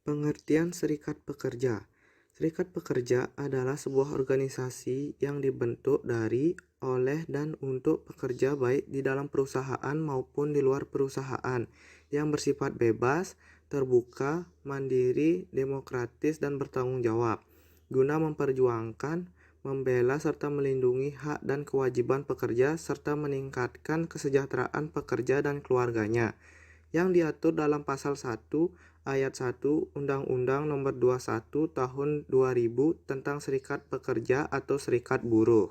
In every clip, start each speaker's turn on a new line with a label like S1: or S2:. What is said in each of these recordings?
S1: Pengertian serikat pekerja. Serikat pekerja adalah sebuah organisasi yang dibentuk dari, oleh, dan untuk pekerja baik di dalam perusahaan maupun di luar perusahaan, yang bersifat bebas, terbuka, mandiri, demokratis, dan bertanggung jawab, guna memperjuangkan, membela, serta melindungi hak dan kewajiban pekerja, serta meningkatkan kesejahteraan pekerja dan keluarganya, yang diatur dalam Pasal 1 Ayat 1 Undang-Undang Nomor 21 Tahun 2000 tentang Serikat Pekerja atau Serikat Buruh.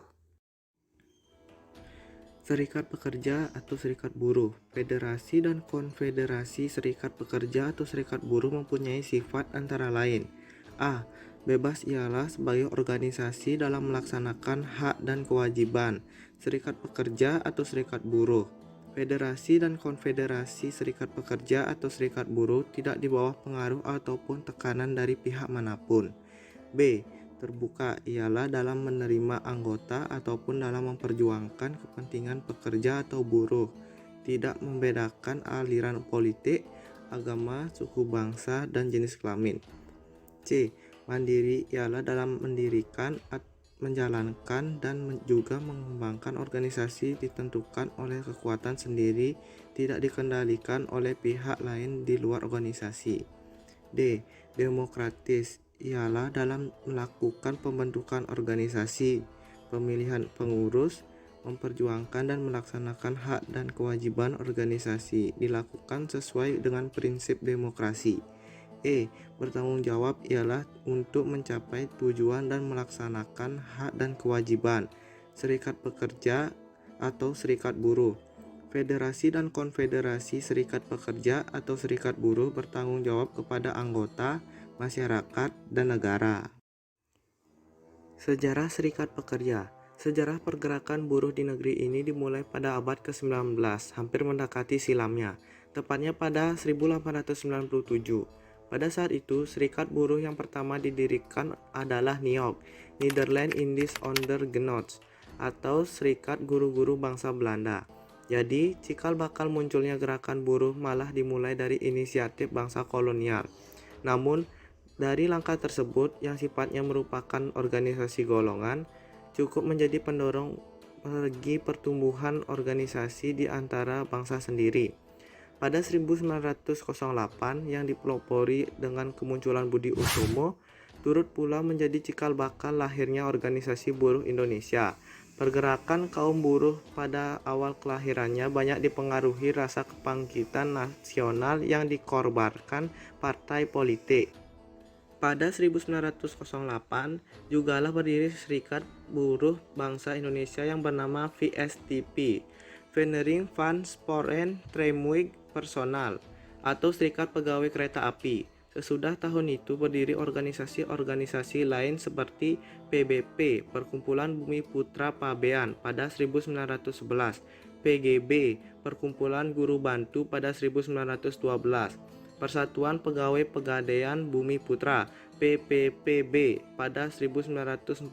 S1: Serikat Pekerja atau Serikat Buruh. Federasi dan konfederasi serikat pekerja atau serikat buruh mempunyai sifat antara lain: A. Bebas ialah sebagai organisasi dalam melaksanakan hak dan kewajiban serikat pekerja atau serikat buruh. Federasi dan konfederasi serikat pekerja atau serikat buruh tidak di bawah pengaruh ataupun tekanan dari pihak manapun. B. Terbuka ialah dalam menerima anggota ataupun dalam memperjuangkan kepentingan pekerja atau buruh, tidak membedakan aliran politik, agama, suku bangsa, dan jenis kelamin. C. Mandiri ialah dalam mendirikan, menjalankan, dan juga mengembangkan organisasi ditentukan oleh kekuatan sendiri, tidak dikendalikan oleh pihak lain di luar organisasi. D. Demokratis ialah dalam melakukan pembentukan organisasi, pemilihan pengurus, memperjuangkan dan melaksanakan hak dan kewajiban organisasi dilakukan sesuai dengan prinsip demokrasi. E. Bertanggung jawab ialah untuk mencapai tujuan dan melaksanakan hak dan kewajiban serikat pekerja atau serikat buruh. Federasi dan konfederasi serikat pekerja atau serikat buruh bertanggung jawab kepada anggota, masyarakat, dan negara. Sejarah serikat pekerja. Sejarah pergerakan buruh di negeri ini dimulai pada abad ke-19, hampir mendekati silamnya, tepatnya pada 1897. Pada saat itu, serikat buruh yang pertama didirikan adalah NIOG, Nederland Indisch Onder Genots, atau Serikat Guru-Guru Bangsa Belanda. Jadi, cikal bakal munculnya gerakan buruh malah dimulai dari inisiatif bangsa kolonial. Namun, dari langkah tersebut yang sifatnya merupakan organisasi golongan, cukup menjadi pendorong bagi pertumbuhan organisasi di antara bangsa sendiri. Pada 1908 yang dipelopori dengan kemunculan Budi Utomo, turut pula menjadi cikal bakal lahirnya organisasi buruh Indonesia. Pergerakan kaum buruh pada awal kelahirannya banyak dipengaruhi rasa kebangkitan nasional yang dikorbankan partai politik. Pada 1908 jugalah berdiri Serikat Buruh Bangsa Indonesia yang bernama VSTP, Vereniging van Sporen Tramweg Personal, atau Serikat Pegawai Kereta Api. Sesudah tahun itu berdiri organisasi-organisasi lain seperti PBP, Perkumpulan Bumi Putra Pabean, pada 1911, PGB, Perkumpulan Guru Bantu, pada 1912, Persatuan Pegawai Pegadaian Bumi Putra, PPPB, pada 1914,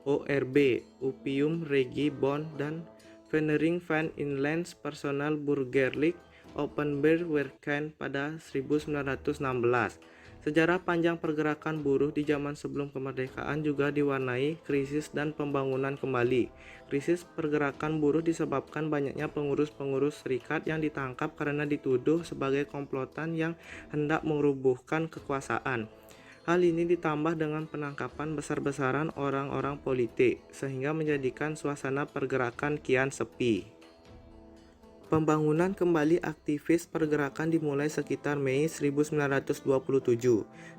S1: ORB, Upium Regi Bond, dan Vereniging van Inlands Personal Burgerlijk Openbaar Werken pada 1916. Sejarah panjang pergerakan buruh di zaman sebelum kemerdekaan juga diwarnai krisis dan pembangunan kembali. Krisis pergerakan buruh disebabkan banyaknya pengurus-pengurus serikat yang ditangkap karena dituduh sebagai komplotan yang hendak merubuhkan kekuasaan. Hal ini ditambah dengan penangkapan besar-besaran orang-orang politik, sehingga menjadikan suasana pergerakan kian sepi. Pembangunan kembali aktivis pergerakan dimulai sekitar Mei 1927.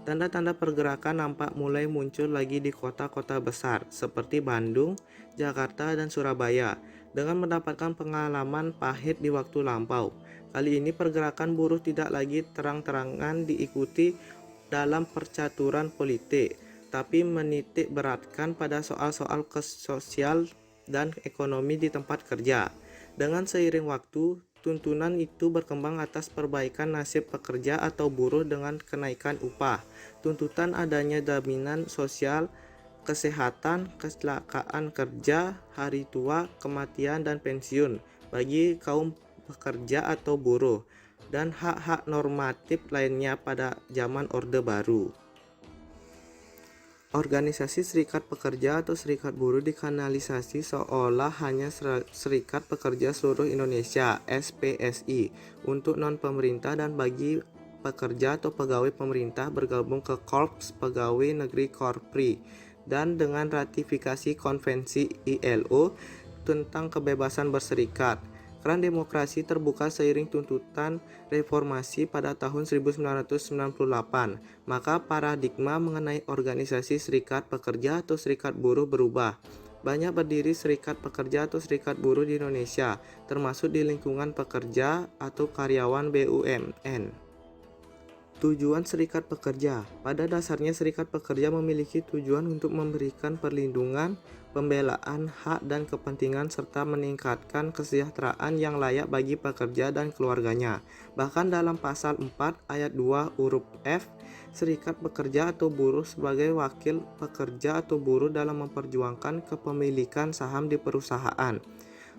S1: Tanda-tanda pergerakan nampak mulai muncul lagi di kota-kota besar seperti Bandung, Jakarta, dan Surabaya, dengan mendapatkan pengalaman pahit di waktu lampau. Kali ini pergerakan buruh tidak lagi terang-terangan diikuti dalam percaturan politik, tapi menitik beratkan pada soal-soal sosial dan ekonomi di tempat kerja. Dengan seiring waktu, tuntunan itu berkembang atas perbaikan nasib pekerja atau buruh dengan kenaikan upah, tuntutan adanya jaminan sosial, kesehatan, kecelakaan kerja, hari tua, kematian, dan pensiun bagi kaum pekerja atau buruh, dan hak-hak normatif lainnya pada zaman Orde Baru. Organisasi Serikat Pekerja atau Serikat Buruh dikanalisasi seolah hanya Serikat Pekerja Seluruh Indonesia (SPSI) untuk non-pemerintah, dan bagi pekerja atau pegawai pemerintah bergabung ke Korps Pegawai Negeri Korpri, dan dengan ratifikasi Konvensi ILO tentang kebebasan berserikat. Keran demokrasi terbuka seiring tuntutan reformasi pada tahun 1998, maka paradigma mengenai organisasi serikat pekerja atau serikat buruh berubah. Banyak berdiri serikat pekerja atau serikat buruh di Indonesia, termasuk di lingkungan pekerja atau karyawan BUMN. Tujuan serikat pekerja. Pada dasarnya serikat pekerja memiliki tujuan untuk memberikan perlindungan, pembelaan hak dan kepentingan serta meningkatkan kesejahteraan yang layak bagi pekerja dan keluarganya. Bahkan dalam pasal 4 ayat 2 huruf F, serikat pekerja atau buruh sebagai wakil pekerja atau buruh dalam memperjuangkan kepemilikan saham di perusahaan.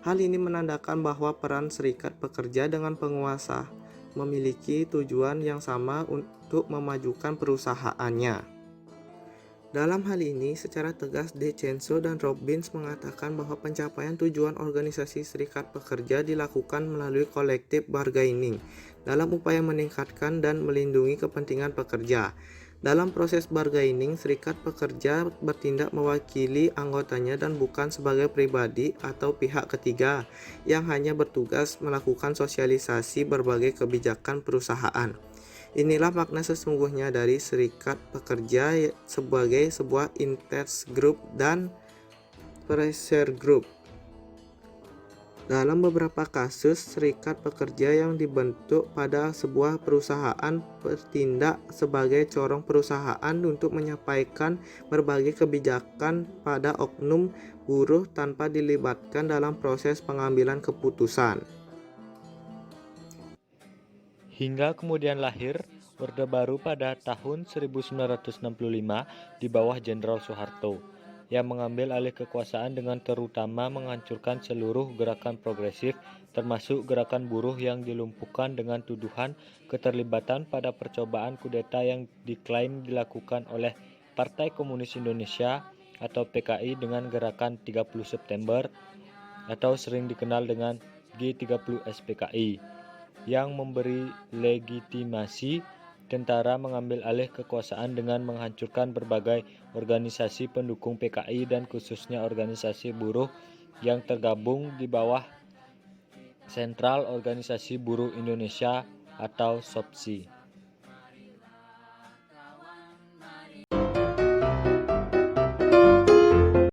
S1: Hal ini menandakan bahwa peran serikat pekerja dengan penguasa memiliki tujuan yang sama untuk memajukan perusahaannya. Dalam hal ini, secara tegas De Censo dan Robbins mengatakan bahwa pencapaian tujuan organisasi serikat pekerja dilakukan melalui collective bargaining dalam upaya meningkatkan dan melindungi kepentingan pekerja. Dalam proses bargaining, serikat pekerja bertindak mewakili anggotanya dan bukan sebagai pribadi atau pihak ketiga yang hanya bertugas melakukan sosialisasi berbagai kebijakan perusahaan. Inilah makna sesungguhnya dari serikat pekerja sebagai sebuah interest group dan pressure group. Dalam beberapa kasus, serikat pekerja yang dibentuk pada sebuah perusahaan bertindak sebagai corong perusahaan untuk menyampaikan berbagai kebijakan pada oknum buruh tanpa dilibatkan dalam proses pengambilan keputusan.
S2: Hingga kemudian lahir Orde Baru pada tahun 1965 di bawah Jenderal Soeharto, yang mengambil alih kekuasaan dengan terutama menghancurkan seluruh gerakan progresif, termasuk gerakan buruh yang dilumpuhkan dengan tuduhan keterlibatan pada percobaan kudeta yang diklaim dilakukan oleh Partai Komunis Indonesia atau PKI dengan gerakan 30 September atau sering dikenal dengan G30 SPKI, yang memberi legitimasi tentara mengambil alih kekuasaan dengan menghancurkan berbagai organisasi pendukung PKI dan khususnya organisasi buruh yang tergabung di bawah Sentral Organisasi Buruh Indonesia atau SOPSI.